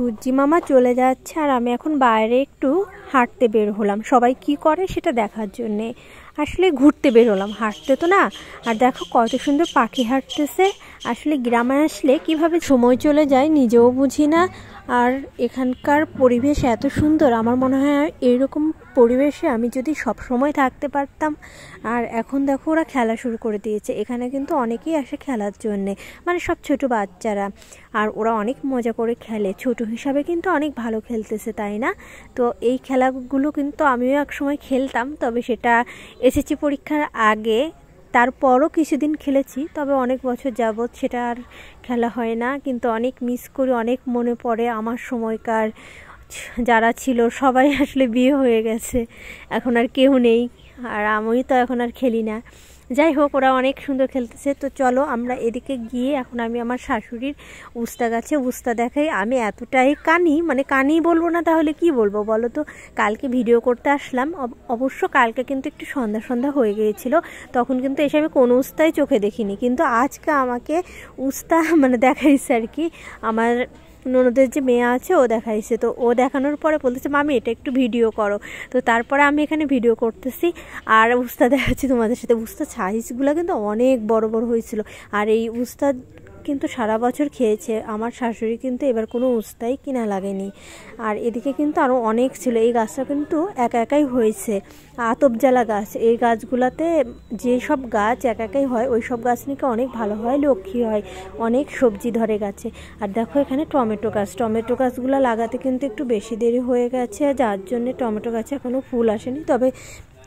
সূর্যি মামা চলে যাচ্ছে আর আমি এখন বাইরে একটু হাঁটতে বের হলাম। সবাই কি করে সেটা দেখার জন্যে আসলে ঘুরতে বের হলাম, হাঁটতে তো না। আর দেখো কত সুন্দর পাখি হাঁটতেছে। আসলে গ্রামে আসলে কিভাবে সময় চলে যায় নিজেও বুঝি না। আর এখানকার পরিবেশ এত সুন্দর, আমার মনে হয় এইরকম পরিবেশে আমি যদি সব সময় থাকতে পারতাম। আর এখন দেখো ওরা খেলা শুরু করে দিয়েছে। এখানে কিন্তু অনেকেই আসে খেলার জন্যে, মানে সব ছোট বাচ্চারা। আর ওরা অনেক মজা করে খেলে, ছোট হিসাবে কিন্তু অনেক ভালো খেলতেছে, তাই না? তো এই খেলাগুলো কিন্তু আমিও এক সময় খেলতাম, তবে সেটা এসএসসি পরীক্ষার আগে। তারপরও কিছুদিন খেলেছি, তবে অনেক বছর যাবৎ সেটা আর খেলা হয় না। কিন্তু অনেক মিস করি, অনেক মনে পড়ে আমার সময়কার যারা ছিল সবাই আসলে বিয়ে হয়ে গেছে, এখন আর কেউ নেই। আর আমি তো এখন আর খেলি না। যাই হোক, ওরা অনেক সুন্দর খেলতেছে। তো চলো আমরা এদিকে গিয়ে এখন আমি আমার শাশুড়ির উস্তা গাছে উস্তা দেখাই। আমি এতটাই কানি, মানে কানি বলবো না তাহলে কি বলবো বলো তো। কালকে ভিডিও করতে আসলাম, অবশ্য কালকে কিন্তু একটু সন্ধ্যা সন্ধ্যা হয়ে গিয়েছিল, তখন কিন্তু এসে আমি কোনো উস্তাই চোখে দেখিনি। কিন্তু আজকে আমাকে উস্তা মানে দেখাইছে আর কি, আমার ননদের যে মেয়ে আছে ও দেখাইছে। তো ও দেখানোর পরে বলতেছে মামি এটা একটু ভিডিও করো। তো তারপরে আমি এখানে ভিডিও করতেছি আর উস্তা দেখাচ্ছি তোমাদের সাথে। উস্তা সাইজগুলো কিন্তু অনেক বড় বড় হয়েছিল। আর এই উস্তা কিন্তু সারা বছর খেয়েছে আমার শাশুড়ি, কিন্তু এবার কোনো উস্তাই কিনা লাগেনি। আর এদিকে কিন্তু আরও অনেক ছিল। এই গাছটা কিন্তু একা একাই হয়েছে, আতপজালা গাছ। এই গাছগুলাতে যেসব গাছ একা একাই হয় ওই সব গাছ নাকি অনেক ভালো হয়, লক্ষ্মী হয়, অনেক সবজি ধরে গাছে। আর দেখো এখানে টমেটো গাছ, টমেটো গাছগুলো লাগাতে কিন্তু একটু বেশি দেরি হয়ে গেছে, যার জন্যে টমেটো গাছে এখনও ফুল আসেনি, তবে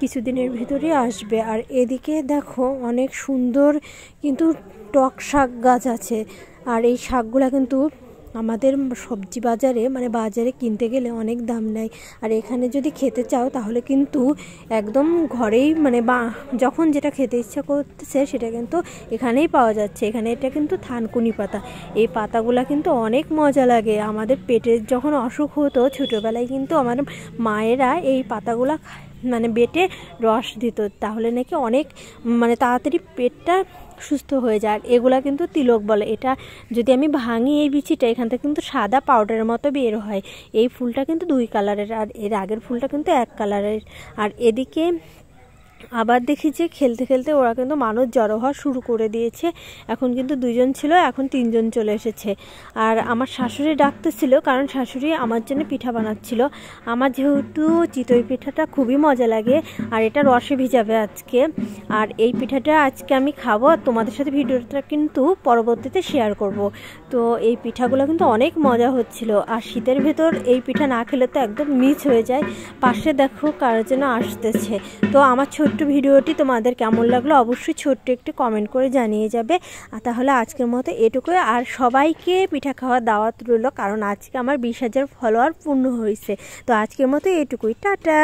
কিছুদিনের ভিতরেই আসবে। আর এদিকে দেখো অনেক সুন্দর কিন্তু টক শাক গাছ আছে। আর এই শাকগুলা কিন্তু আমাদের সবজি বাজারে মানে বাজারে কিনতে গেলে অনেক দাম নেয়। আর এখানে যদি খেতে চাও তাহলে কিন্তু একদম ঘরেই মানে যখন যেটা খেতে ইচ্ছা করতেছে সেটা কিন্তু এখানেই পাওয়া যাচ্ছে। এখানে এটা কিন্তু থানকুনি পাতা, এই পাতাগুলা কিন্তু অনেক মজা লাগে। আমাদের পেটের যখন অসুখ হতো ছোটোবেলায় কিন্তু আমার মায়েরা এই পাতাগুলা মানে বেটে রস দিত, তাহলে নাকি অনেক মানে তাড়াতাড়ি পেটটা সুস্থ হয়ে যায়। আর এগুলা কিন্তু তিলক বলে। এটা যদি আমি ভাঙি এই বিচিটা, এখান থেকে কিন্তু সাদা পাউডারের মতো বের হয়। এই ফুলটা কিন্তু 2 কালারের, আর এর আগের ফুলটা কিন্তু 1 কালারের। আর এদিকে আবার দেখি যে খেলতে খেলতে ওরা কিন্তু মানুষ জড়ো হওয়া শুরু করে দিয়েছে। এখন কিন্তু 2জন ছিল, এখন 3জন চলে এসেছে। আর আমার শাশুড়ি ডাকতেছিল, কারণ শাশুড়ি আমার জন্য পিঠা বানাচ্ছিল। আমার যেহেতু চিতই পিঠাটা খুবই মজা লাগে, আর এটা রসে ভিজাবে আজকে। আর এই পিঠাটা আজকে আমি খাবো, আর তোমাদের সাথে ভিডিওটা কিন্তু পরবর্তীতে শেয়ার করব। তো এই পিঠাগুলো কিন্তু অনেক মজা হচ্ছিল। আর শীতের ভেতর এই পিঠা না খেলে তো একদম মিস হয়ে যায়। পাশে দেখো কার যেন আসতেছে। তো আমার ছোট্ট ভিডিওটি তোমাদের কেমন লাগলো অবশ্যই ছোট্ট একটু কমেন্ট করে জানিয়ে যাবে। আর তাহলে আজকের মতো এটুকুই। আর সবাইকে পিঠা খাওয়ার দাওয়াত রইল, কারণ আজকে আমার 20,000 ফলোয়ার পূর্ণ হয়েছে। তো আজকের মতো এটুকুই, টাটা।